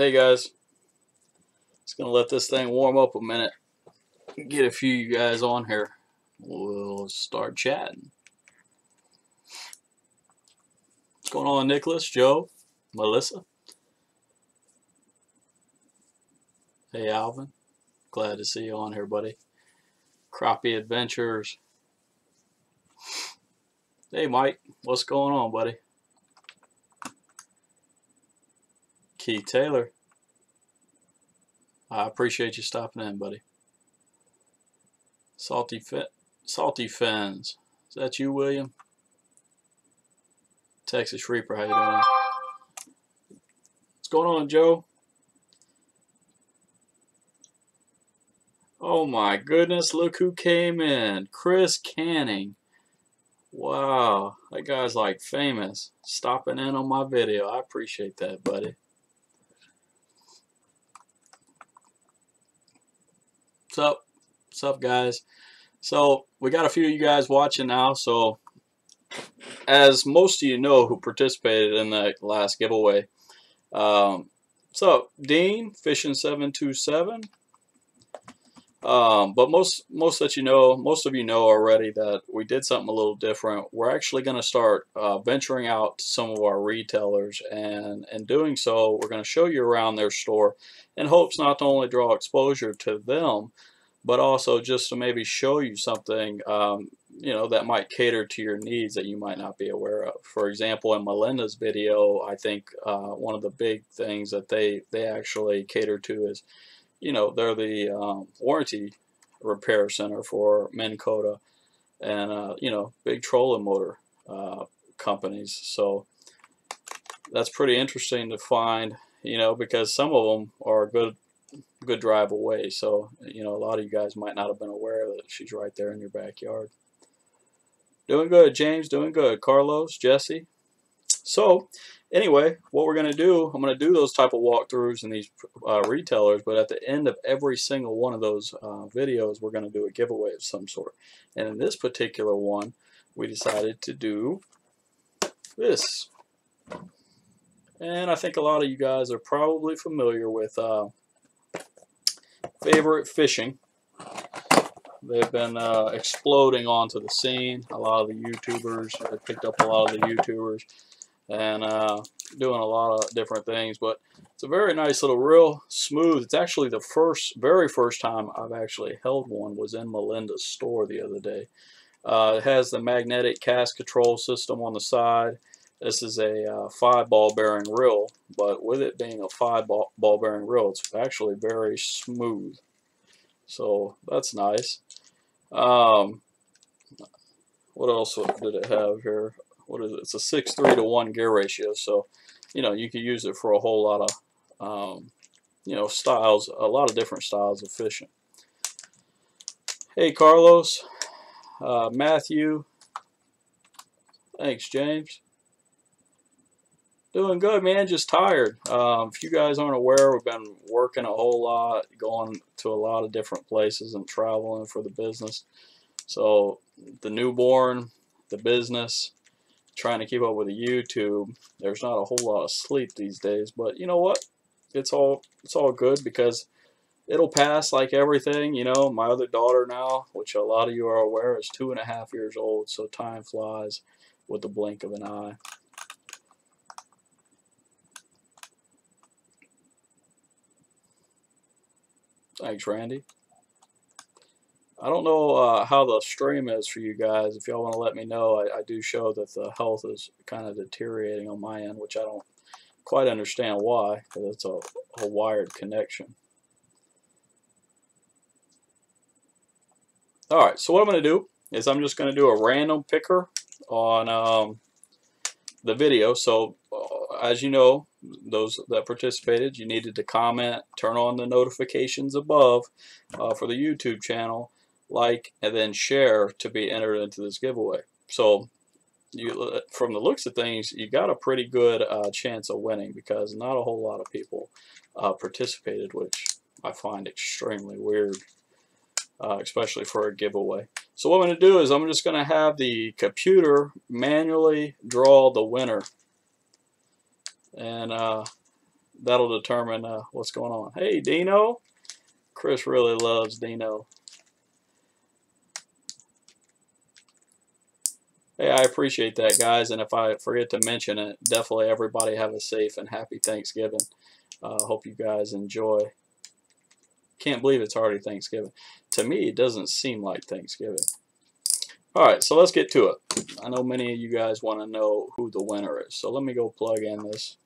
Hey guys, just gonna let this thing warm up a minute. Get a few of you guys on here. We'll start chatting. What's going on, Nicholas, Joe, Melissa? Hey Alvin, glad to see you on here, buddy. Crappie Adventures. Hey Mike, what's going on, buddy? Keith Taylor, I appreciate you stopping in, buddy. Salty Fins. Is that you, William? Texas Reaper, how you doing? What's going on, Joe? Oh my goodness, look who came in. Chris Canning. Wow, that guy's like famous. Stopping in on my video. I appreciate that, buddy. What's up? What's up, guys? So, we got a few of you guys watching now. So, as most of you know who participated in the last giveaway, what's up, Dean? Fishing 727. But most of you know already that we did something a little different. We're actually going to start venturing out to some of our retailers, and in doing so, we're going to show you around their store in hopes not to only draw exposure to them, but also just to maybe show you something that might cater to your needs that you might not be aware of. For example, in Melinda's video, I think one of the big things that they actually cater to is, they're the warranty repair center for Minn Kota and, big trolling motor companies. So that's pretty interesting to find, because some of them are a good drive away. So, a lot of you guys might not have been aware that she's right there in your backyard. Doing good, James. Doing good. Carlos, Jesse. So, anyway, what we're going to do, I'm going to do those type of walkthroughs in these retailers, but at the end of every single one of those videos, we're going to do a giveaway of some sort. And in this particular one, we decided to do this. And I think a lot of you guys are probably familiar with Favorite Fishing. They've been exploding onto the scene. A lot of the YouTubers, I picked up a lot of the YouTubers, and doing a lot of different things. But it's a very nice little, real smooth. It's actually the very first time I've actually held one was in Melinda's store the other day. It has the magnetic cast control system on the side. This is a 5-ball bearing reel, but with it being a 5-ball bearing reel, it's actually very smooth. So that's nice. What else did it have here? What is it? It's a 6:3 to 1 gear ratio, so you can use it for a whole lot of styles, a lot of different styles of fishing. Hey Carlos, Matthew, thanks James. Doing good, man. Just tired. If you guys aren't aware, we've been working a whole lot, going to a lot of different places and traveling for the business. So the newborn, the business, trying to keep up with the YouTube. There's not a whole lot of sleep these days, but you know what? It's all good because it'll pass like everything. My other daughter now, which a lot of you are aware, is 2.5 years old. So time flies with the blink of an eye. Thanks, Randy. I don't know how the stream is for you guys. If y'all want to let me know, I do show that the health is kind of deteriorating on my end, which I don't quite understand why, because it's a wired connection. Alright, so what I'm going to do is I'm just going to do a random picker on the video. So as you know, those that participated, you needed to comment, turn on the notifications above for the YouTube channel, like, and then share to be entered into this giveaway. So from the looks of things, you got a pretty good chance of winning because not a whole lot of people participated, which I find extremely weird, especially for a giveaway. So what I'm going to do is I'm just going to have the computer manually draw the winner. And that'll determine what's going on. Hey, Dino. Chris really loves Dino. Hey, I appreciate that, guys. And if I forget to mention it, definitely everybody have a safe and happy Thanksgiving. Hope you guys enjoy. Can't believe it's already Thanksgiving. To me, it doesn't seem like Thanksgiving. All right, so let's get to it. I know many of you guys want to know who the winner is. So let me go plug in this.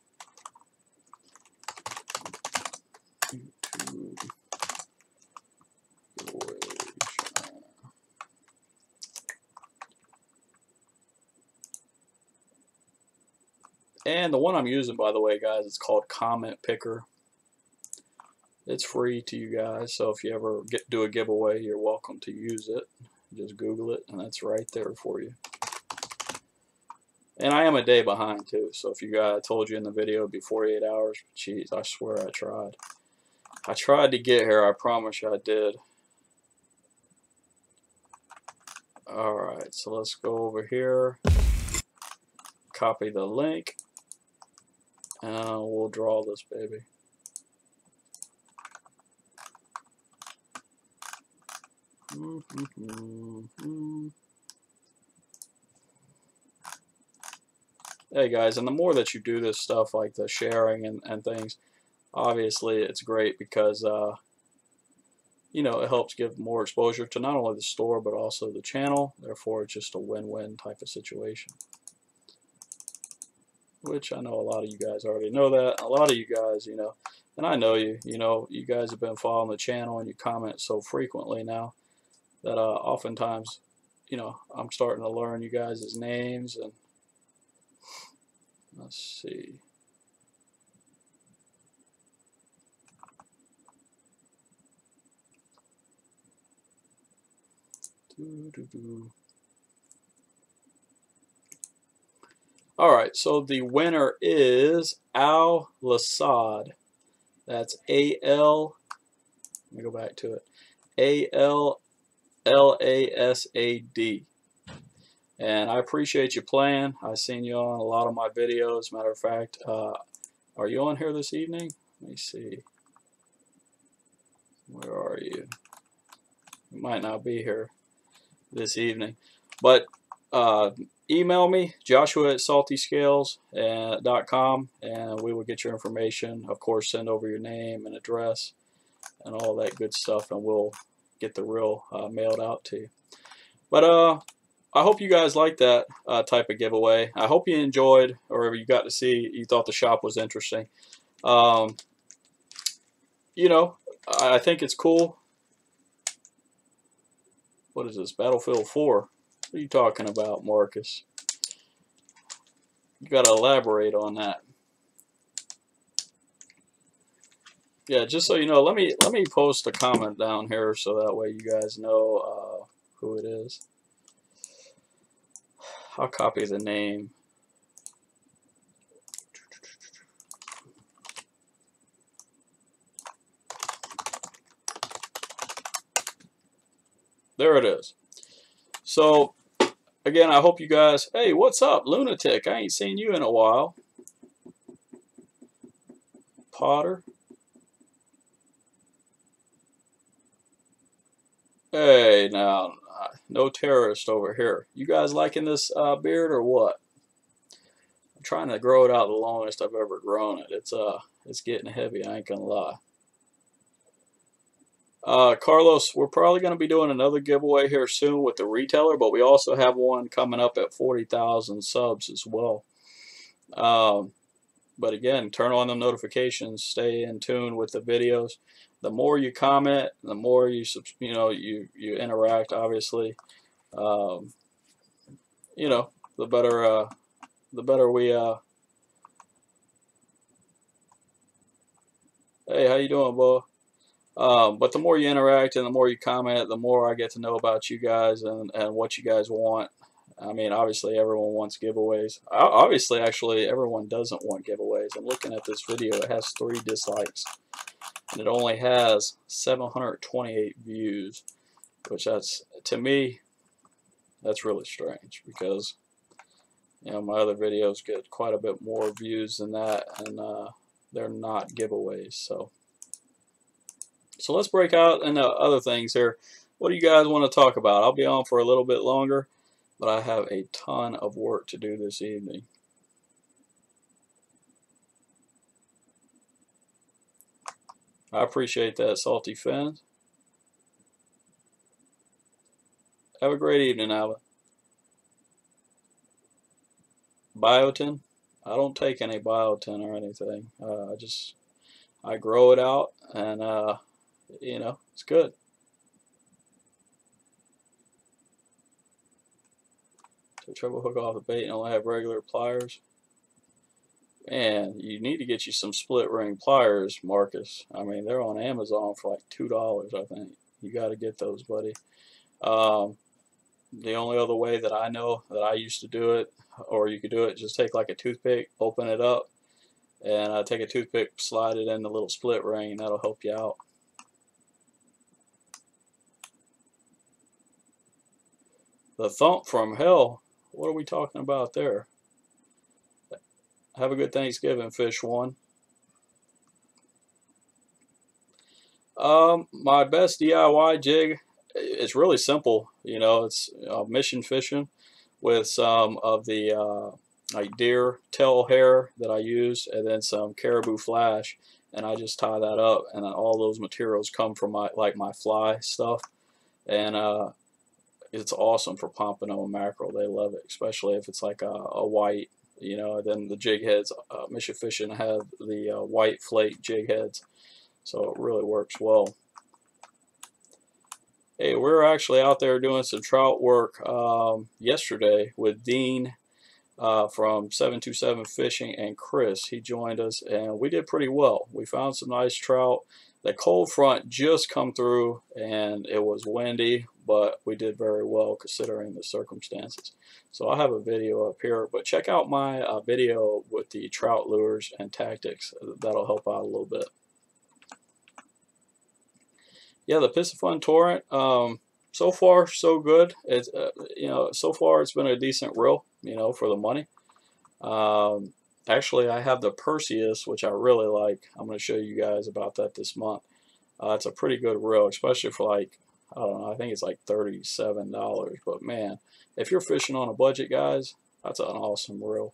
And the one I'm using, by the way, guys, it's called Comment Picker. It's free to you guys, so if you ever do a giveaway, you're welcome to use it. Just Google it, and that's right there for you. And I am a day behind, too, so if you guys, I told you in the video, it'd be 48 hours. Jeez, I swear I tried. I tried to get here, I promise you I did. Alright, so let's go over here, copy the link, and we'll draw this baby. Hey guys, and the more that you do this stuff like the sharing and things, obviously it's great because you know, it helps give more exposure to not only the store but also the channel. Therefore, it's just a win-win type of situation, which I know a lot of you guys already know that. A lot of you guys, you know, and I know you, you know, you guys have been following the channel and you comment so frequently now that oftentimes, you know, I'm starting to learn you guys' names. And let's see. Alright, so the winner is Al Lasad. That's A-L, let me go back to it, A-L-L-A-S-A-D. And I appreciate you playing. I've seen you on a lot of my videos. Matter of fact, are you on here this evening? Let me see. Where are you? You might not be here this evening. But email me, joshua@saltyscales.com, and we will get your information. Of course, send over your name and address and all that good stuff, and we'll get the reel mailed out to you. But I hope you guys like that type of giveaway. I hope you enjoyed, or you got to see, you thought the shop was interesting. You know, I think it's cool. What is this, Battlefield 4? What are you talking about, Marcus? You got to elaborate on that. Yeah, just so you know, let me post a comment down here so that way you guys know who it is. I'll copy the name. There it is. So, again, I hope you guys... Hey, what's up, Lunatic? I ain't seen you in a while. Potter. Hey, now, no terrorist over here. You guys liking this beard or what? I'm trying to grow it out the longest I've ever grown it. It's getting heavy, I ain't gonna lie. Carlos, we're probably going to be doing another giveaway here soon with the retailer, but we also have one coming up at 40,000 subs as well. But again, turn on the notifications, stay in tune with the videos. The more you comment, the more you interact, obviously, you know, the better we hey, how you doing, boy? But the more you interact and the more you comment, the more I get to know about you guys and what you guys want. I mean, obviously, everyone wants giveaways. Obviously, actually, everyone doesn't want giveaways. I'm looking at this video. It has 3 dislikes. And it only has 728 views. Which that's, to me, that's really strange. Because, you know, my other videos get quite a bit more views than that. And they're not giveaways. So let's break out into other things here. What do you guys want to talk about? I'll be on for a little bit longer, but I have a ton of work to do this evening. I appreciate that, Salty Fins. Have a great evening, Alba. Biotin? I don't take any biotin or anything. I grow it out, and you know, it's good. So treble hook off the bait and only have regular pliers. Man, you need to get you some split ring pliers, Marcus. I mean, they're on Amazon for like $2, I think. You got to get those, buddy. The only other way that I know that I used to do it, or you could do it, just take like a toothpick, open it up, and take a toothpick, slide it in the little split ring, and that'll help you out. The thump from hell. What are we talking about there? Have a good Thanksgiving, Fish One. My best DIY jig, it's really simple. You know, it's mission fishing with some of the like deer tail hair that I use, and then some caribou flash, and I just tie that up, and then all those materials come from my fly stuff, and it's awesome for pompano mackerel. They love it, especially if it's like a white. You know, then the jig heads, Mission Fishing have the white flake jig heads, so it really works well. Hey, we're actually out there doing some trout work yesterday with Dean from 727 Fishing and Chris. He joined us, and we did pretty well. We found some nice trout. The cold front just come through, and it was windy, but we did very well considering the circumstances. So I have a video up here, but check out my video with the trout lures and tactics. That'll help out a little bit. Yeah, the Piscifun Torrent, so far so good. It's you know, so far it's been a decent reel, you know, for the money. Actually, I have the Perseus, which I really like. I'm going to show you guys about that this month. It's a pretty good reel, especially for like, I don't know, I think it's like $37. But man, if you're fishing on a budget, guys, that's an awesome reel.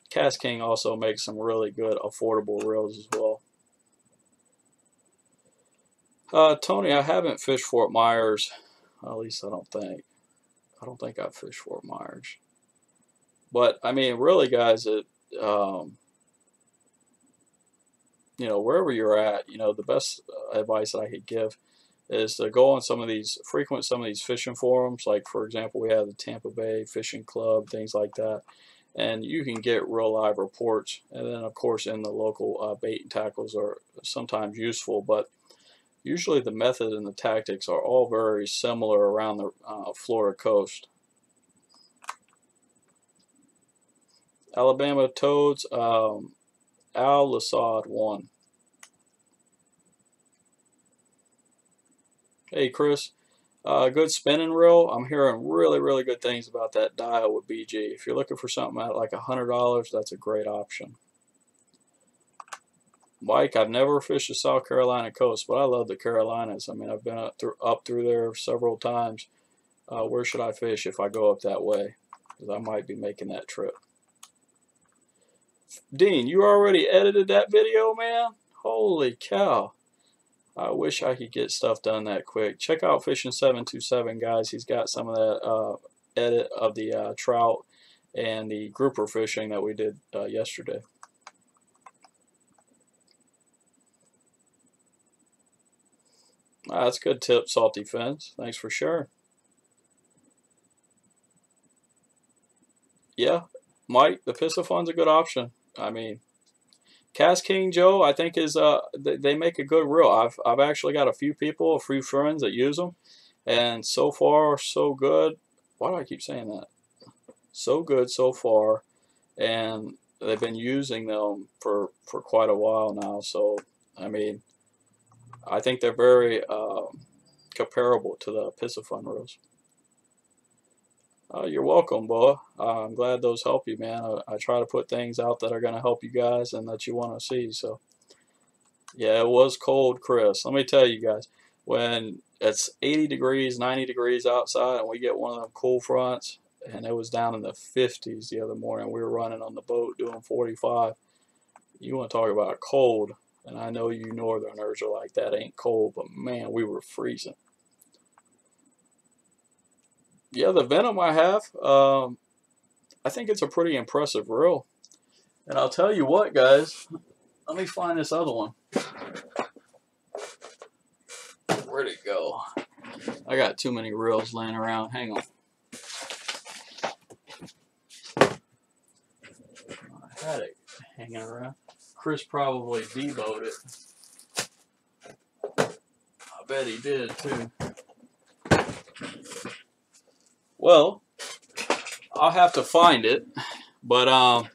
KastKing also makes some really good affordable reels as well. Tony, I haven't fished Fort Myers. At least I don't think. I don't think I've fished Fort Myers. But I mean, really, guys, you know, wherever you're at, you know, the best advice that I could give is to go on frequent some of these fishing forums. Like, for example, we have the Tampa Bay Fishing Club, things like that. And you can get real live reports. And then, of course, in the local bait and tackles are sometimes useful. But usually the method and the tactics are all very similar around the Florida coast. Alabama Toads, Al Lasad won. Hey Chris, good spinning reel. I'm hearing really, really good things about that dial with BG. If you're looking for something at like $100, that's a great option. Mike, I've never fished the South Carolina coast, but I love the Carolinas. I mean, I've been up through there several times. Where should I fish if I go up that way? Because I might be making that trip. Dean, you already edited that video, man? Holy cow. I wish I could get stuff done that quick. Check out Fishing 727, guys. He's got some of that edit of the trout and the grouper fishing that we did yesterday. That's a good tip, Salty Fins. Thanks for sharing. Yeah, Mike, the Piscifun's a good option. I mean, KastKing Joe, I think is they make a good reel. I've actually got a few friends that use them, and so far so good. Why do I keep saying that? So good so far, and they've been using them for quite a while now. So I mean, I think they're very comparable to the Piscifun reels. You're welcome, boy. I'm glad those help you, man. I try to put things out that are going to help you guys and that you want to see. So, yeah, it was cold, Chris. Let me tell you guys, when it's 80 degrees, 90 degrees outside, and we get one of them cool fronts, and it was down in the 50s the other morning. We were running on the boat doing 45. You want to talk about cold, and I know you northerners are like, that ain't cold, but man, we were freezing. Yeah, the Venom I have, I think it's a pretty impressive reel. And I'll tell you what, guys, let me find this other one. Where'd it go? I got too many reels laying around. Hang on. I had it hanging around. Chris probably deboed it. I bet he did too. Well, I'll have to find it. But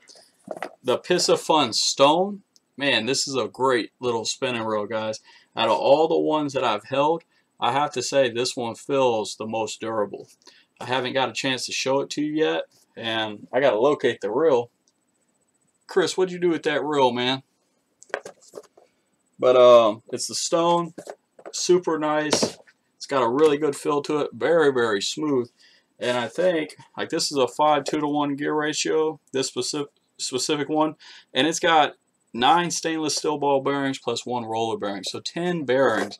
the Piscifun Stone, man, this is a great little spinning reel, guys. Out of all the ones that I've held, I have to say this one feels the most durable. I haven't got a chance to show it to you yet, and I got to locate the reel. Chris, what'd you do with that reel, man? But it's the Stone, super nice. It's got a really good feel to it, very, very smooth. And I think, like, this is a 5:2 to 1 gear ratio, this specific one, and it's got 9 stainless steel ball bearings plus 1 roller bearing, so 10 bearings.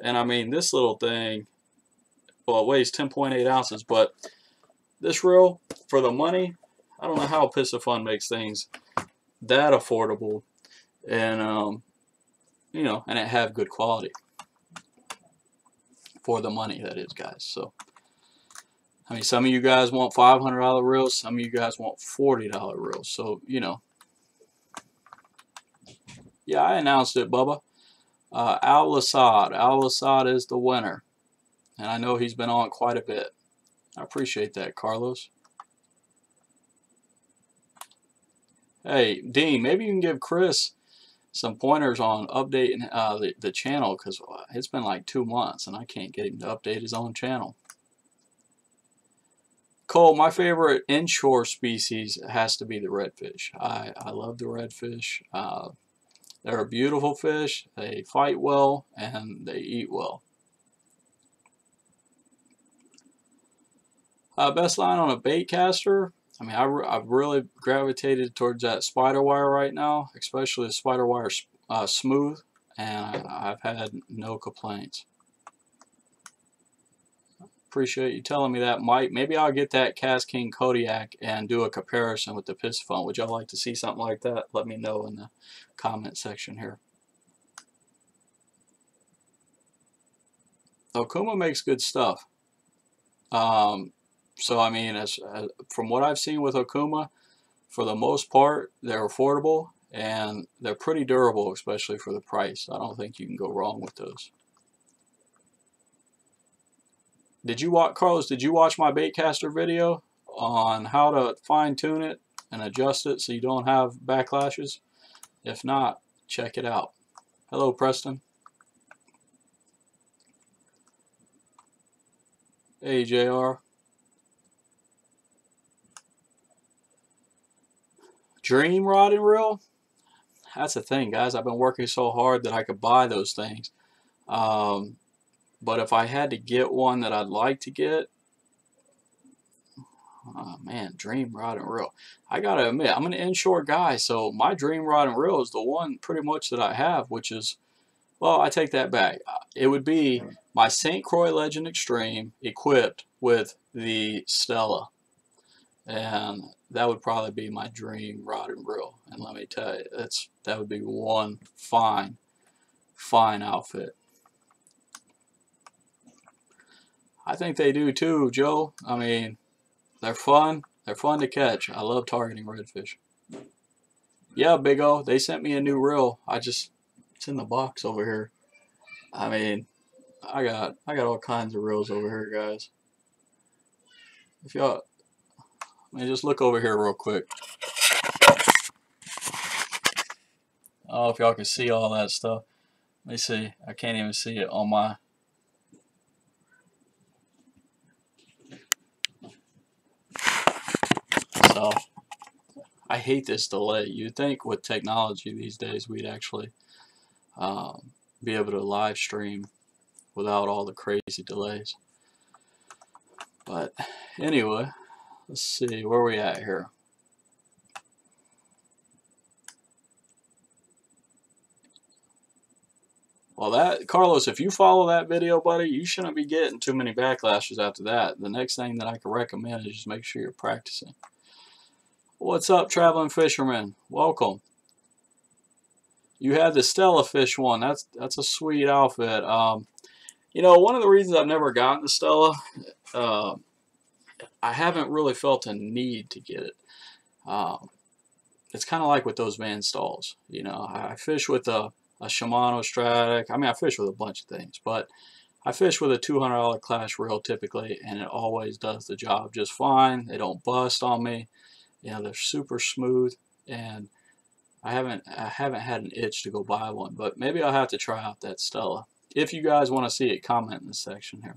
And I mean, this little thing, well, it weighs 10.8 ounces, but this reel, for the money, I don't know how Piscifun makes things that affordable, and you know, and it have good quality for the money, that is, guys. So I mean, some of you guys want $500 reels, some of you guys want $40 reels. So, you know. Yeah, I announced it, Bubba. Al Lasad. Al Lasad is the winner. And I know he's been on quite a bit. I appreciate that, Carlos. Hey, Dean, maybe you can give Chris some pointers on updating the channel, because it's been like 2 months and I can't get him to update his own channel. Cole, my favorite inshore species has to be the redfish. I love the redfish. They're a beautiful fish. They fight well and they eat well. Best line on a bait caster. I mean, I've really gravitated towards that spider wire right now, especially the spider wire smooth, and I've had no complaints. Appreciate you telling me that, Mike. Maybe I'll get that KastKing Kodiak and do a comparison with the Piscifun. Would y'all like to see something like that? Let me know in the comment section here. Okuma makes good stuff. So I mean, as from what I've seen with Okuma, for the most part, they're affordable and they're pretty durable, especially for the price. I don't think you can go wrong with those. Did you watch, Carlos? Did you watch my baitcaster video on how to fine tune it and adjust it so you don't have backlashes? If not, check it out. Hello, Preston. Hey, JR. Dream rod and reel? That's the thing, guys. I've been working so hard that I could buy those things. But if I had to get one that I'd like to get, oh man, dream rod and reel. I gotta admit, I'm an inshore guy, so my dream rod and reel is the one pretty much that I have, which is, well, I take that back. It would be my St. Croix Legend Extreme equipped with the Stella. And that would probably be my dream rod and reel. And let me tell you, that would be one fine outfit. I think they do too, Joe. I mean, they're fun. They're fun to catch. I love targeting redfish. Yeah, Big O, they sent me a new reel. It's in the box over here. I mean, I got all kinds of reels over here, guys. If y'all, I mean, just look over here real quick. Oh, if y'all can see all that stuff. Let me see. I can't even see it on my. So I hate this delay. You'd think with technology these days we'd actually be able to live stream without all the crazy delays. But anyway, let's see where we at here. Well, that, Carlos, if you follow that video, buddy, you shouldn't be getting too many backlashes after that. The next thing that I can recommend is just make sure you're practicing. What's up, traveling fisherman? Welcome. You had the Stella fish one. That's a sweet outfit. You know, one of the reasons I've never gotten the Stella, I haven't really felt a need to get it. It's kind of like with those Van Stalls. You know, I fish with a Shimano Stratic. I mean, I fish with a bunch of things, but I fish with a $200 Clash reel typically, and it always does the job just fine. They don't bust on me. You know, they're super smooth, and I haven't had an itch to go buy one, but maybe I'll have to try out that Stella. If you guys want to see it, comment in the section here.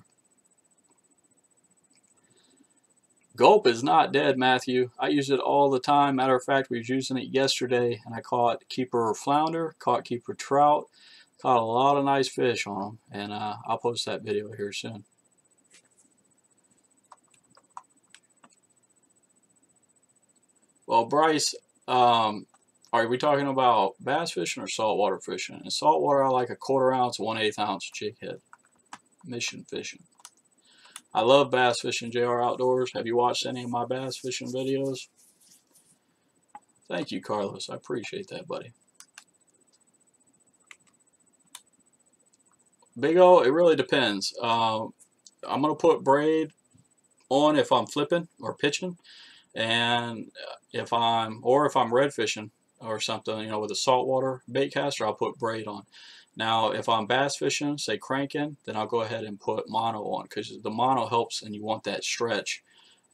Gulp is not dead, Matthew. I use it all the time. Matter of fact, we was using it yesterday, and I caught keeper flounder, caught keeper trout, caught a lot of nice fish on them, and I'll post that video here soon. Well, Bryce, are we talking about bass fishing or saltwater fishing? In saltwater, I like a 1/4 ounce, 1/8 ounce jig head. Mission fishing. I love bass fishing, JR Outdoors. Have you watched any of my bass fishing videos? Thank you, Carlos. I appreciate that, buddy. Big O, it really depends. I'm going to put braid on if I'm flipping or pitching, and if I'm red fishing or something, you know, with a saltwater bait caster, I'll put braid on. Now, if I'm bass fishing, say cranking, then I'll go ahead and put mono on, because the mono helps and you want that stretch.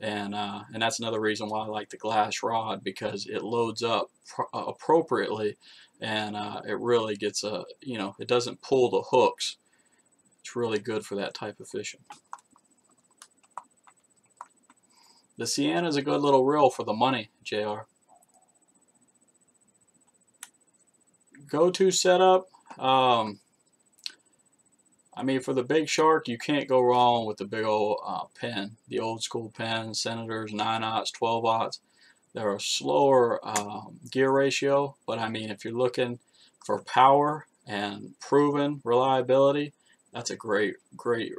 And that's another reason why I like the glass rod, because it loads up appropriately, and it really gets you know, it doesn't pull the hooks. It's really good for that type of fishing. The Sienna is a good little reel for the money, JR. Go-to setup. I mean, for the big shark, you can't go wrong with the big old pen. The old school pen, Senators, 9/0, 12/0. They're a slower gear ratio, but I mean, if you're looking for power and proven reliability, that's a great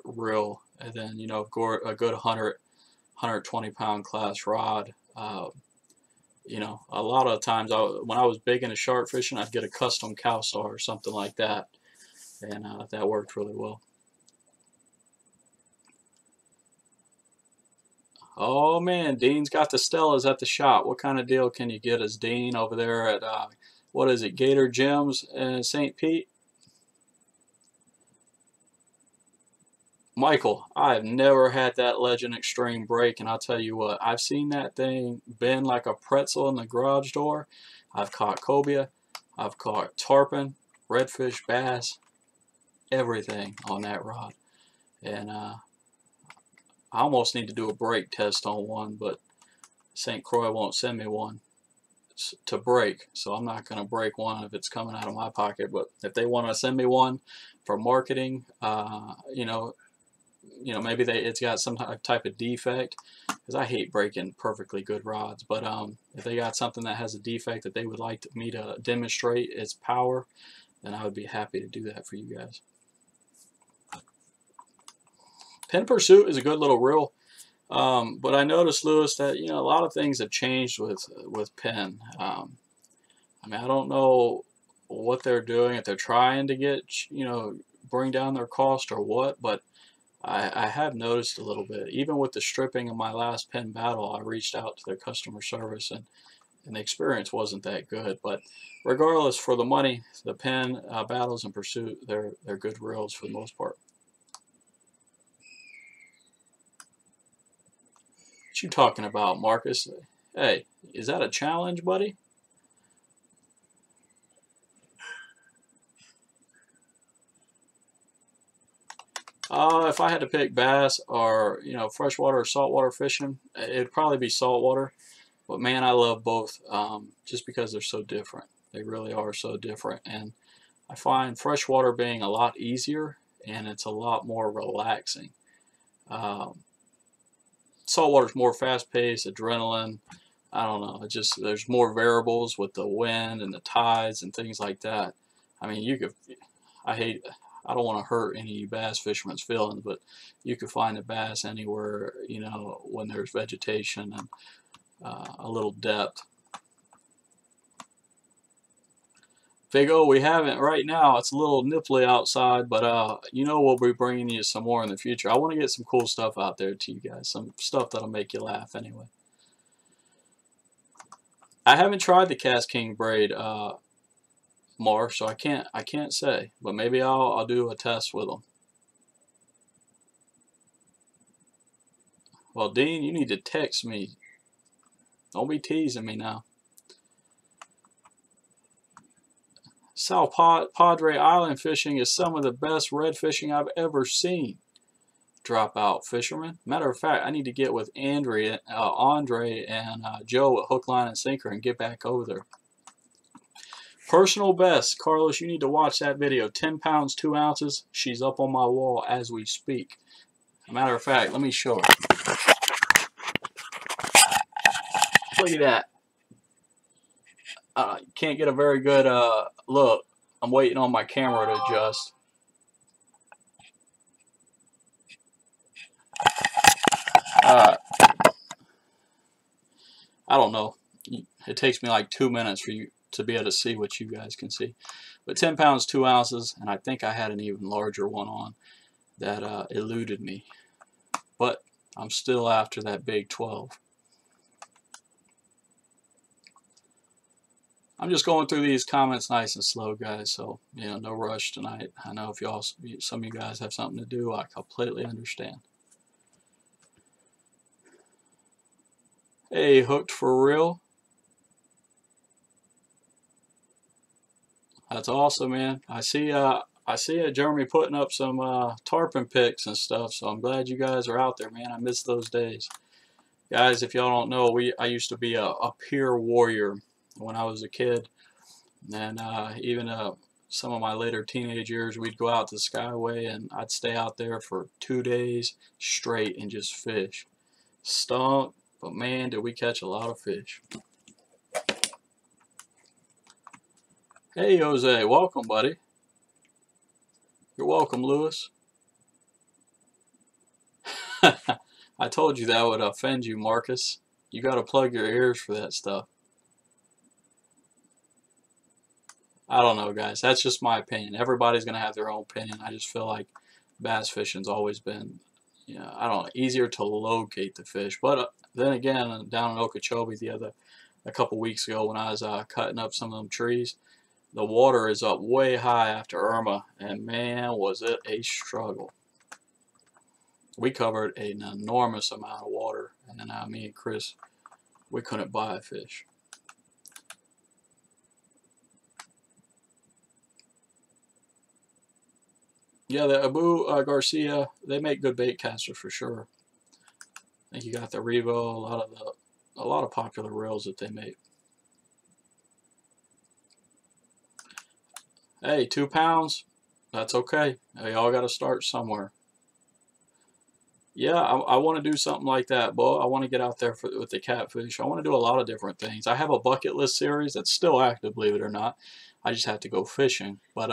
reel. And then, you know, a good 120 pound class rod. You know, a lot of times when I was big into shark fishing, I'd get a custom Cowstar or something like that, and that worked really well. Oh man, Dean's got the Stellas at the shop. What kind of deal can you get us, Dean, over there at what is it, Gator Gems in St. Pete? Michael, I have never had that Legend Extreme break, and I'll tell you what, I've seen that thing bend like a pretzel in the garage door. I've caught cobia, I've caught tarpon, redfish, bass, everything on that rod. And I almost need to do a break test on one, but St. Croix won't send me one to break, so I'm not going to break one if it's coming out of my pocket. But if they want to send me one for marketing, you know, maybe it's got some type of defect, because I hate breaking perfectly good rods. But if they got something that has a defect that they would like me to demonstrate its power, then I would be happy to do that for you guys. Pen Pursuit is a good little reel, but I noticed, Lewis, that, you know, a lot of things have changed with Pen. I mean, I don't know what they're doing, if they're trying to get, you know, bring down their cost or what, but I have noticed a little bit. Even with the stripping of my last Pen battle, I reached out to their customer service, and the experience wasn't that good. But regardless, for the money, the Pen battles and Pursuit, they're good reels for the most part. What you talking about, Marcus? Hey, is that a challenge, buddy? If I had to pick bass or, you know, freshwater or saltwater fishing, it'd probably be saltwater. But man, I love both just because they're so different. They really are so different. And I find freshwater being a lot easier and it's a lot more relaxing. Um, Saltwater's more fast-paced, adrenaline. I don't know. It just there's more variables with the wind and the tides and things like that. I mean, you could. I hate. I don't want to hurt any bass fishermen's feelings, but you could find a bass anywhere, you know, when there's vegetation and a little depth. Big O, we haven't right now. It's a little nipply outside, but you know we'll be bringing you some more in the future. I want to get some cool stuff out there to you guys, some stuff that'll make you laugh anyway. I haven't tried the KastKing braid, Mar, so I can't say, but maybe I'll do a test with them. Well, Dean, you need to text me. Don't be teasing me now. South Padre Island fishing is some of the best red fishing I've ever seen. Dropout fisherman. Matter of fact, I need to get with Andre and Joe at Hook, Line, and Sinker and get back over there. Personal best. Carlos, you need to watch that video. 10 pounds, 2 ounces. She's up on my wall as we speak. Matter of fact, let me show her. Look at that. Can't get a very good look. I'm waiting on my camera to adjust. I don't know. It takes me like 2 minutes for you to be able to see what you guys can see. But 10 pounds, 2 ounces, and I think I had an even larger one on that eluded me. But I'm still after that big 12. I'm just going through these comments nice and slow, guys, so, you know, no rush tonight. I know if y'all, some of you guys have something to do, I completely understand. Hey, hooked for real? That's awesome, man. I see Jeremy putting up some tarpon pics and stuff, so I'm glad you guys are out there, man. I miss those days. Guys, if y'all don't know, I used to be a pier warrior when I was a kid. And even some of my later teenage years, we'd go out to the Skyway and I'd stay out there for 2 days straight and just fish. Stunk, but man, did we catch a lot of fish. Hey, Jose, welcome, buddy. You're welcome, Lewis. I told you that would offend you, Marcus. You got to plug your ears for that stuff. I don't know, guys. That's just my opinion. Everybody's going to have their own opinion. I just feel like bass fishing's always been, you know, I don't know, easier to locate the fish. But then again, down in Okeechobee a couple weeks ago when I was cutting up some of them trees, the water is up way high after Irma, and man, was it a struggle. We covered an enormous amount of water, and then me and Chris, we couldn't buy a fish. Yeah, the Abu Garcia, they make good bait casters for sure. I think you got the Revo, a lot of popular reels that they make. Hey, 2 pounds, that's okay. Y'all got to start somewhere. Yeah, I want to do something like that, Bo. I want to get out there with the catfish. I want to do a lot of different things. I have a bucket list series that's still active, believe it or not. I just have to go fishing. But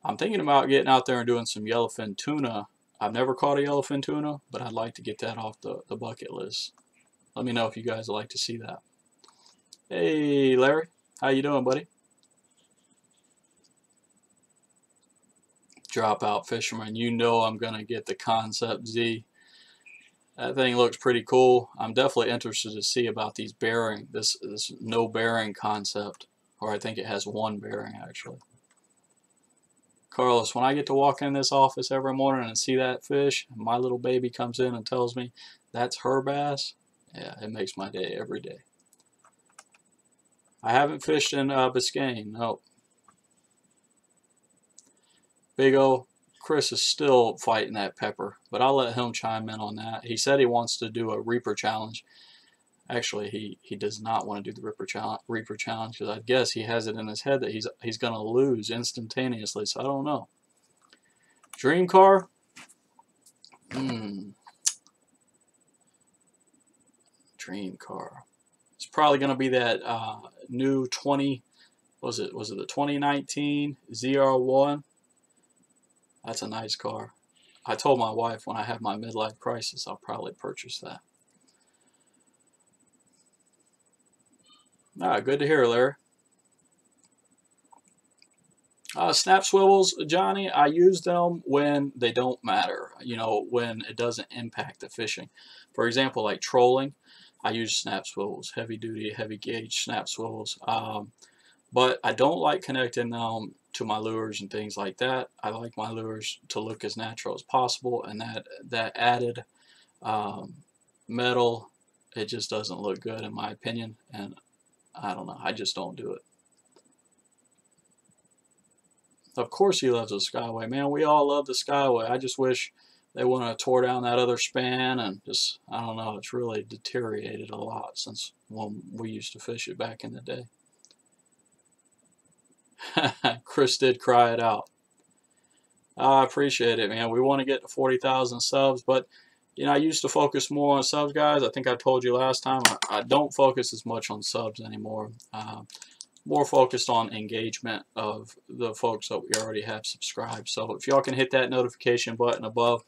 I'm thinking about getting out there and doing some yellowfin tuna. I've never caught a yellowfin tuna, but I'd like to get that off the bucket list. Let me know if you guys would like to see that. Hey, Larry. How you doing, buddy? Dropout fisherman. You know I'm going to get the Concept Z. That thing looks pretty cool. I'm definitely interested to see about these bearing, this no bearing concept. Or I think it has one bearing, actually. Carlos, when I get to walk in this office every morning and see that fish, and my little baby comes in and tells me that's her bass, yeah, it makes my day every day. I haven't fished in Biscayne, nope. Big O, Chris is still fighting that pepper, but I'll let him chime in on that. He said he wants to do a Reaper challenge. Actually, he does not want to do the Reaper challenge because I guess he has it in his head that he's going to lose instantaneously. So I don't know. Dream car. Dream car. It's probably going to be that new 20. Was it the 2019 ZR1? That's a nice car. I told my wife when I have my midlife crisis, I'll probably purchase that. Good to hear, Larry. Snap swivels, Johnny, I use them when they don't matter, you know, when it doesn't impact the fishing. For example, like trolling, I use snap swivels, heavy duty, heavy gauge snap swivels. But I don't like connecting them to my lures and things like that. I like my lures to look as natural as possible, and that added metal, it just doesn't look good in my opinion, and I don't know, I just don't do it. Of course he loves the Skyway, man. We all love the Skyway. I just wish they wouldn't have tore down that other span and just, I don't know, it's really deteriorated a lot since when we used to fish it back in the day. Chris did cry it out. I appreciate it, man. We want to get to 40,000 subs, but you know, I used to focus more on subs, guys. I think I told you last time, I don't focus as much on subs anymore. More focused on engagement of the folks that we already have subscribed. So if y'all can hit that notification button above,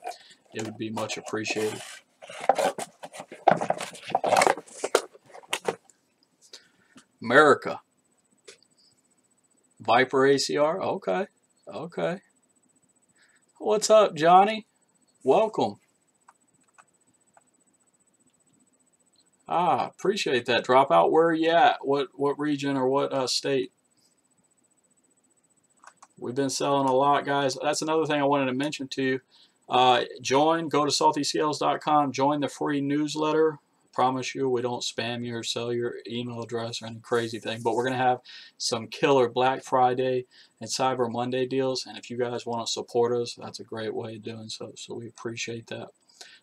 it would be much appreciated. America. Viper ACR? Okay. Okay. What's up, Johnny? Welcome. Appreciate that. Drop out. Where are you at? What region or what state? We've been selling a lot, guys. That's another thing I wanted to mention to you. Go to saltyscales.com, join the free newsletter. Promise you we don't spam you or sell your email address or any crazy thing, but we're going to have some killer Black Friday and Cyber Monday deals, and if you guys want to support us, that's a great way of doing so, so we appreciate that.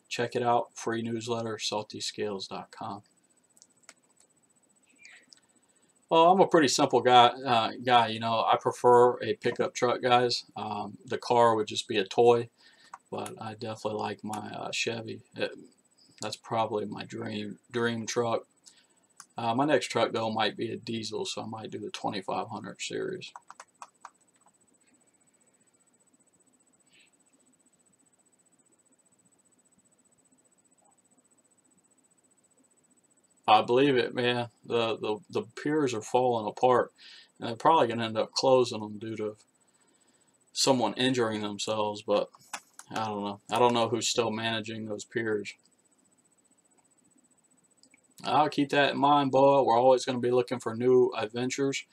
Check it out, free newsletter, saltyscales.com. Well, I'm a pretty simple guy. You know, I prefer a pickup truck, guys. The car would just be a toy, but I definitely like my Chevy. That's probably my dream truck. My next truck though might be a diesel, so I might do the 2500 series. I believe it, man. The piers are falling apart, and they're probably gonna end up closing them due to someone injuring themselves. But I don't know. I don't know who's still managing those piers. I'll keep that in mind, boy. We're always going to be looking for new adventures,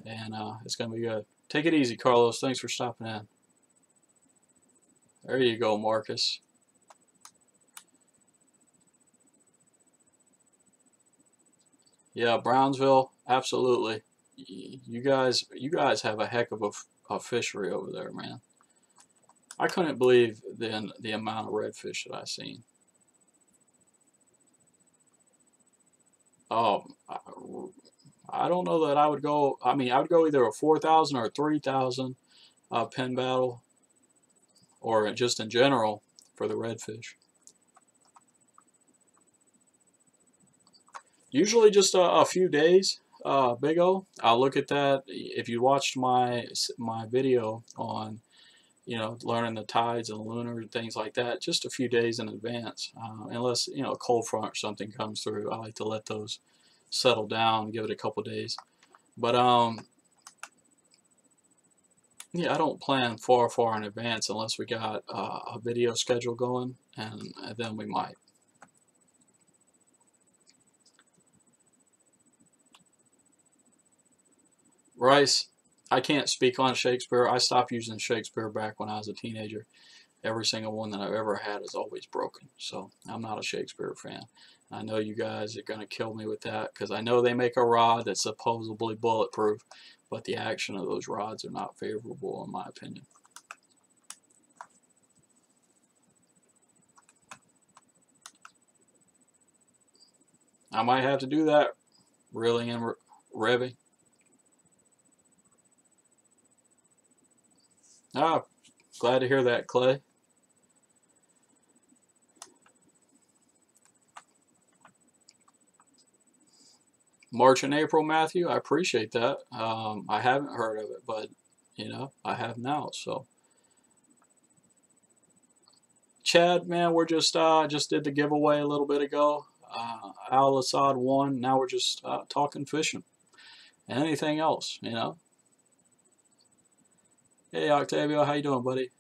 and it's going to be good. Take it easy, Carlos. Thanks for stopping in. There you go, Marcus. Yeah, Brownsville, absolutely. You guys have a heck of a fishery over there, man. I couldn't believe the amount of redfish that I seen. Oh, I don't know that I would go. I mean, I would go either a 4,000 or a 3,000 pen battle, or just in general for the redfish. Usually just a few days, Big O. I'll look at that. If you watched my video on, you know, learning the tides and lunar and things like that, just a few days in advance. Unless, you know, a cold front or something comes through, I like to let those settle down, give it a couple days. But yeah, I don't plan far in advance unless we got a video schedule going, and then we might. Rice, I can't speak on Shakespeare. I stopped using Shakespeare back when I was a teenager. Every single one that I've ever had is always broken. So I'm not a Shakespeare fan. I know you guys are going to kill me with that because I know they make a rod that's supposedly bulletproof, but the action of those rods are not favorable in my opinion. I might have to do that, reeling and revving. Ah, glad to hear that, Clay. March and April, Matthew, I appreciate that. I haven't heard of it, but you know, I have now. So, Chad, man, we're just did the giveaway a little bit ago. Al Assad won. Now we're just talking fishing and anything else, you know. Hey, Octavio, how you doing, buddy?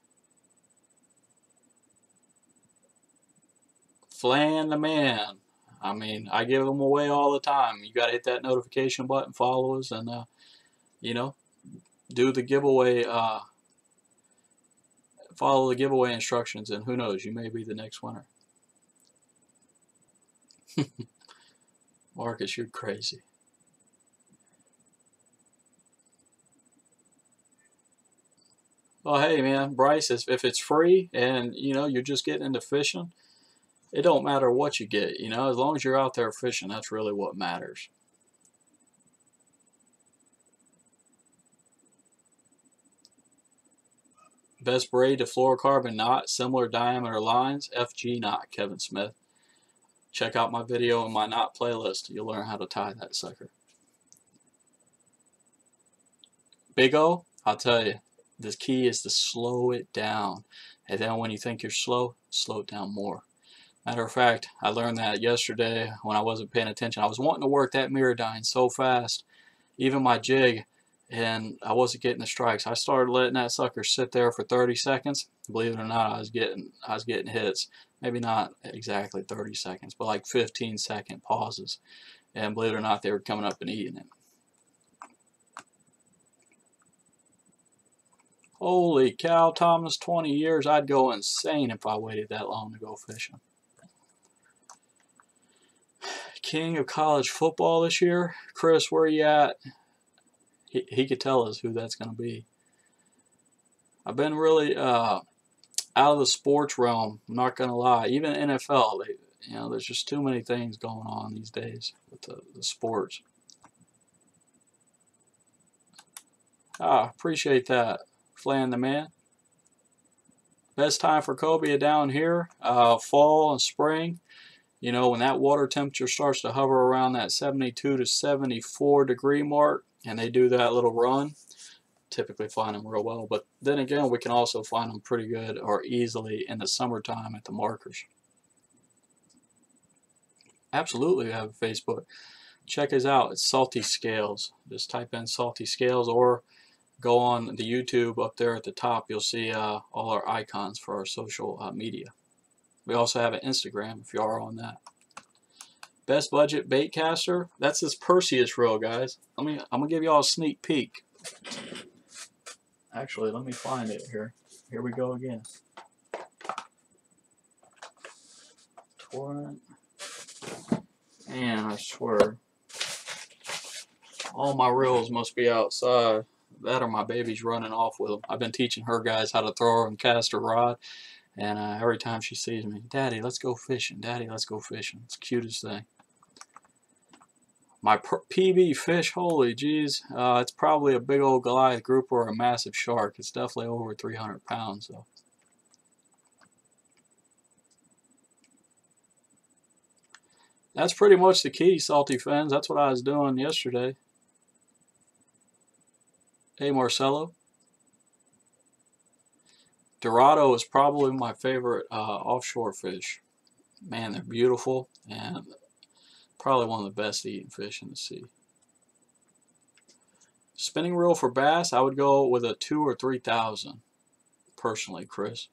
Flan the man. I mean, I give them away all the time. You got to hit that notification button, follow us, and you know, do the giveaway. Follow the giveaway instructions, and who knows, you may be the next winner. Marcus, you're crazy. Well, hey, man, Bryce, if it's free and you know you're just getting into fishing, it don't matter what you get. You know, as long as you're out there fishing, that's really what matters. Best braid to fluorocarbon knot, similar diameter lines, FG knot, Kevin Smith. Check out my video in my knot playlist. You'll learn how to tie that sucker. Big O, I'll tell you, the key is to slow it down. And then when you think you're slow it down more. Matter of fact, I learned that yesterday when I wasn't paying attention. I was wanting to work that MirrOdine so fast, even my jig, and I wasn't getting the strikes. I started letting that sucker sit there for 30 seconds. Believe it or not, I was getting hits. Maybe not exactly 30 seconds, but like 15-second pauses. And believe it or not, they were coming up and eating it. Holy cow, Thomas, 20 years. I'd go insane if I waited that long to go fishing. King of college football this year. Chris, where you at? He could tell us who that's going to be. I've been really out of the sports realm. I'm not going to lie. Even NFL, you know, there's just too many things going on these days with the sports. Appreciate that, Flan the man. Best time for cobia down here, fall and spring. You know, when that water temperature starts to hover around that 72 to 74 degree mark, and they do that little run, typically find them real well. But then again, we can also find them pretty good or easily in the summertime at the markers. Absolutely, we have a Facebook. Check us out. It's Salty Scales. Just type in Salty Scales or go on the YouTube up there at the top. You'll see all our icons for our social media. We also have an Instagram if you are on that. Best budget bait caster. That's this Perseus reel, guys. I'm gonna give y'all a sneak peek. Actually, let me find it here. Here we go again. Torrent. Man, I swear. All my reels must be outside. That or my baby's running off with them. I've been teaching her guys how to throw and cast a rod. And every time she sees me, Daddy, let's go fishing. Daddy, let's go fishing. It's the cutest thing. My PB fish, holy jeez, it's probably a big old Goliath grouper or a massive shark. It's definitely over 300 pounds, though. That's pretty much the key, Salty Fins. That's what I was doing yesterday. Hey, Marcelo. Dorado is probably my favorite offshore fish. Man, they're beautiful and probably one of the best eating fish in the sea. Spinning reel for bass, I would go with a 2 or 3,000. Personally, Chris.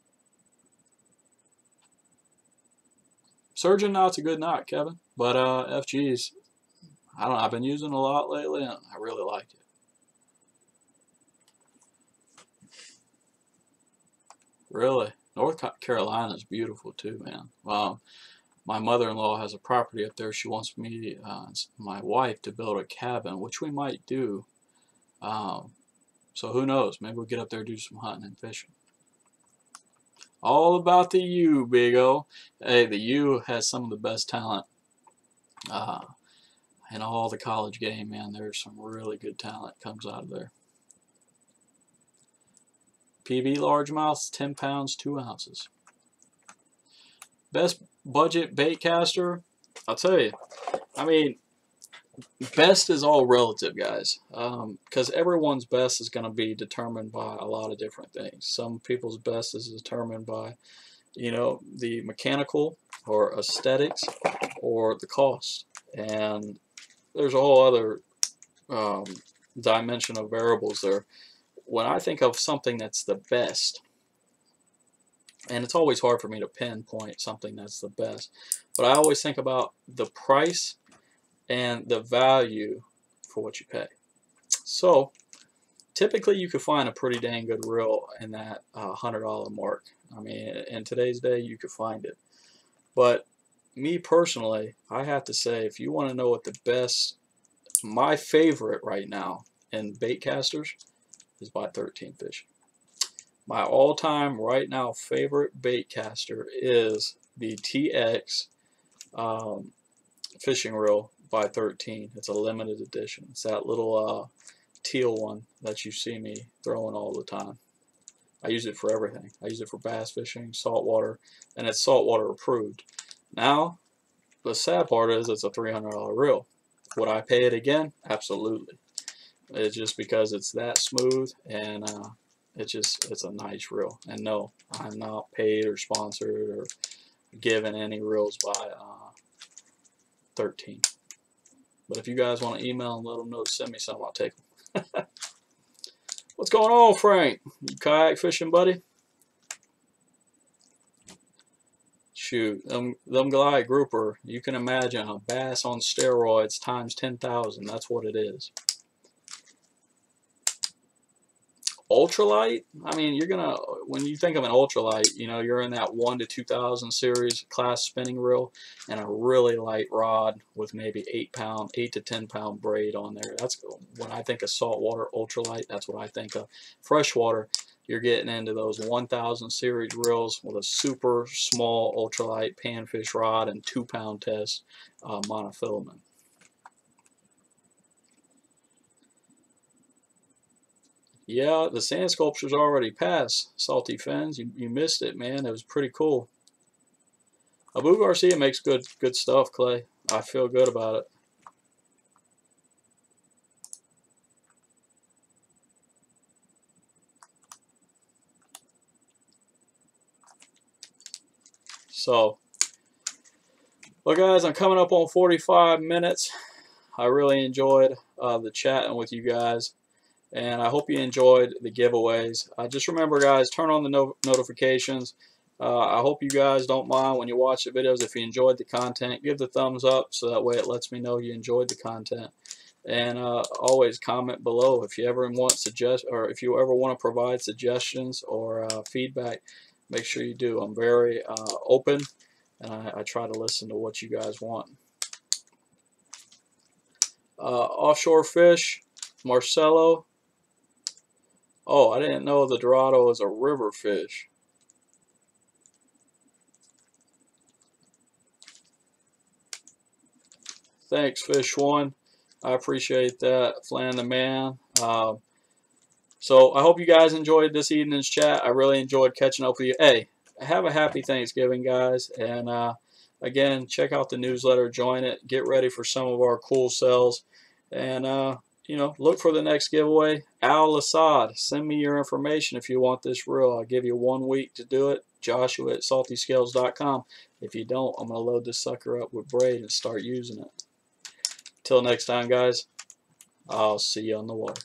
Surgeon knot's a good knot, Kevin. But FG's, I don't know, I've been using it a lot lately and I really like it. Really? North Carolina is beautiful too, man. My mother-in-law has a property up there. She wants me, my wife, to build a cabin, which we might do. So who knows? Maybe we'll get up there and do some hunting and fishing. All about the U, Big O. Hey, the U has some of the best talent In all the college game, man, there's some really good talent comes out of there. PB largemouth, 10 pounds, 2 ounces. Best budget bait caster, I'll tell you. I mean, best is all relative, guys, because everyone's best is going to be determined by a lot of different things. Some people's best is determined by, you know, the mechanical or aesthetics or the cost, and there's a whole other dimension of variables there. When I think of something that's the best, and it's always hard for me to pinpoint something that's the best, but I always think about the price and the value for what you pay. So typically you could find a pretty dang good reel in that $100 mark. I mean, in today's day you could find it. But me personally, I have to say, if you want to know what the best, my favorite right now in bait casters is by 13 Fishing. My all-time right now favorite bait caster is the TX fishing reel by 13. It's a limited edition. It's that little teal one that you see me throwing all the time. I use it for everything. I use it for bass fishing, saltwater, and it's saltwater approved. Now, the sad part is it's a $300 reel. Would I pay it again? Absolutely. It's just because it's that smooth, and it's a nice reel. And no, I'm not paid or sponsored or given any reels by 13. But if you guys want to email and let them know to send me some, I'll take them. What's going on, Frank? You kayak fishing, buddy? Shoot, them Goliath grouper, you can imagine a bass on steroids times 10,000. That's what it is. Ultralight, I mean, you're gonna, when you think of an ultralight, you know, you're in that 1 to 2,000 series class spinning reel and a really light rod with maybe 8 to 10 pound braid on there. That's when I think of saltwater ultralight. That's what I think of. Freshwater, you're getting into those 1,000 series reels with a super small ultralight panfish rod and 2 pound test monofilament. Yeah, the sand sculpture's already passed, Salty Fins. You missed it, man. It was pretty cool. Abu Garcia makes good stuff, Clay. I feel good about it. So, well, guys, I'm coming up on 45 minutes. I really enjoyed the chatting with you guys. And I hope you enjoyed the giveaways. Just remember, guys, turn on the notifications. I hope you guys don't mind when you watch the videos. If you enjoyed the content, give the thumbs up so that way it lets me know you enjoyed the content. And always comment below if you ever want if you ever want to provide suggestions or feedback. Make sure you do. I'm very open, and I try to listen to what you guys want. Offshore fish, Marcelo. Oh, I didn't know the Dorado is a river fish. Thanks, Fish One. I appreciate that. Flan the man. So I hope you guys enjoyed this evening's chat. I really enjoyed catching up with you. Hey, have a happy Thanksgiving, guys. And again, check out the newsletter. Join it. Get ready for some of our cool sales. And you know, look for the next giveaway. Al Assad, send me your information if you want this reel. I'll give you 1 week to do it. Joshua at saltyscales.com. If you don't, I'm going to load this sucker up with braid and start using it. Till next time, guys, I'll see you on the water.